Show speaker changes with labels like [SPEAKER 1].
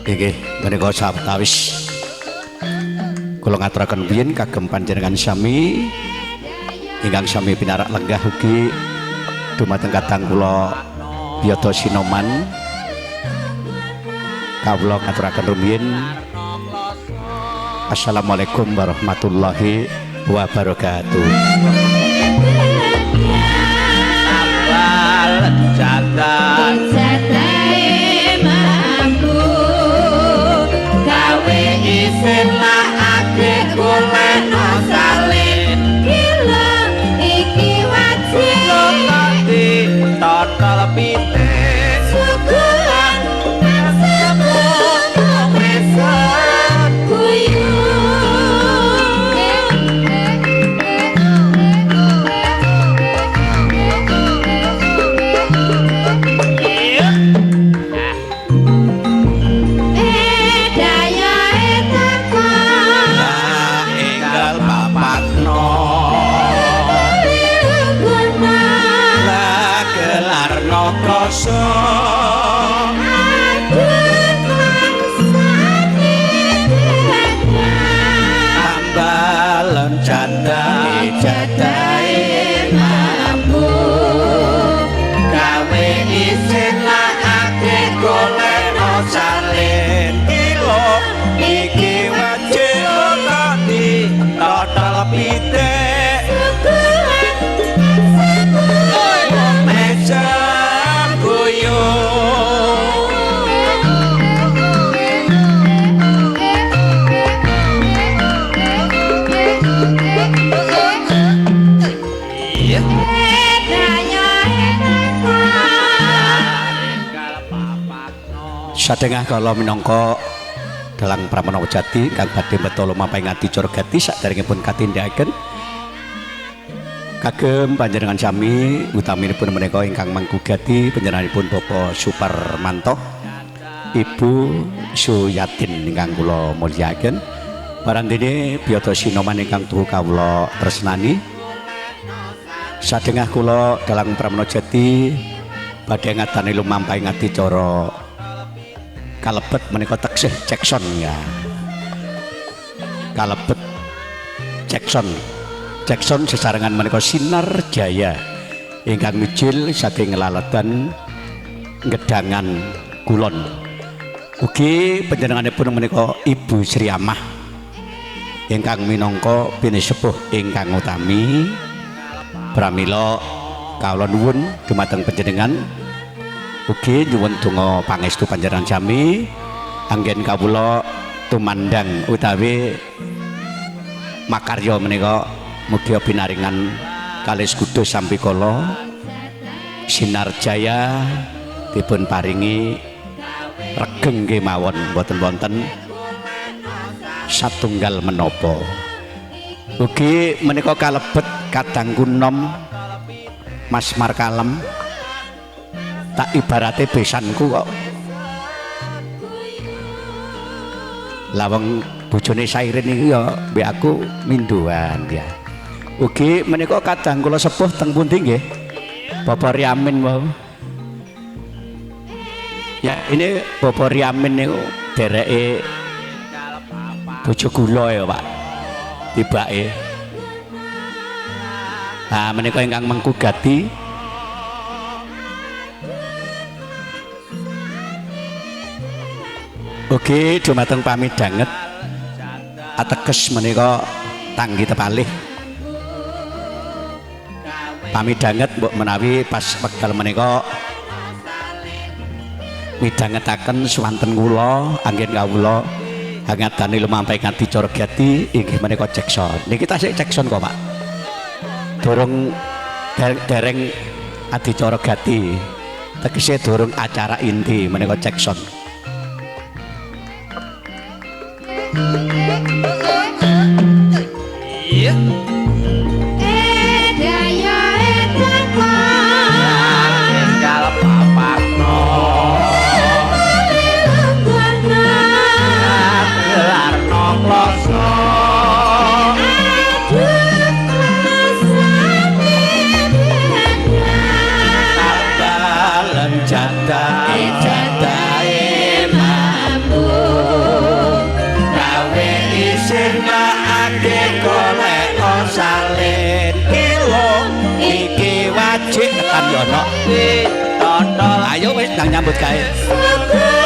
[SPEAKER 1] Nggih, menika sawetawis kula ngaturaken biyen kagem panjenengan sami ingkang sami pinarak lenggah ugi dumateng kadang kula Biyata Sinoman kawula ngaturaken rumiyin Assalamualaikum warahmatullahi wabarakatuh.
[SPEAKER 2] Abal jatah mampu gawe isin lakake golekno salin kilo iki wajib ngerti total pite syukuran kasebut wis kuyu.
[SPEAKER 1] Tambalan
[SPEAKER 2] jadahe mampu gawe isin lakake golekno salin kilo iki wajib ngerti total pite
[SPEAKER 1] sadengah kala minangka dalang Pramana Jati kang badhe mbeta lumampah ngati Corgati saderengipun katindakaken kagem panjenengan sami utaminipun menika ingkang manggugati panjenenganipun Bapak Suparmanto Ibu Suyatin ingkang kula mulyakaken parandene Biyata Sinoman ingkang tuhu kawula tresnani sadengah kula dalang Pramana Jati badhe ngatani lumampah ngati cara kalebet menika teksih Jackson ya kalebet Jackson sesarengan menika Sinar Jaya ingkang mijil saking laladan Gedangan Kulon ugi panjenenganipun menika Ibu Sri Amah ingkang minangka bini sepuh ingkang utami pramila kawula nuwun dumateng panjenengan ugi nyuwun donga pangestu panjenengan sami anggen kawula tumandang utawi makarya menika mugi binaringan kalih kudus sampikala Sinar Jaya dipun paringi regeng kemawon boten wonten satunggal menapa ugi menika kalebet kadang kunom Mas Markalem tak ibarate besanku kok lawang bojone Sairin iki ya mbek aku minduan ya ugi menika kadang kula sepuh teng pundi nggih Bapak Riamin wau ya ini Bapak Riamin niku dereke bojo kula ya Pak tibake nah menika ingkang menggugati oke dumateng pamidanget ateges menika tanggi tepalih pamidanget mbok menawi pas wekdal menika midhangetaken swanten kula anggen kawula ngatani lumampah kanthi Corgati inggih menika Jackson niki tasih Jackson kok Pak durung dereng adicara Gati tegese durung acara inti menika Jackson
[SPEAKER 2] iya
[SPEAKER 1] jadahe mampu nang nyambut gawe.
[SPEAKER 2] Syukur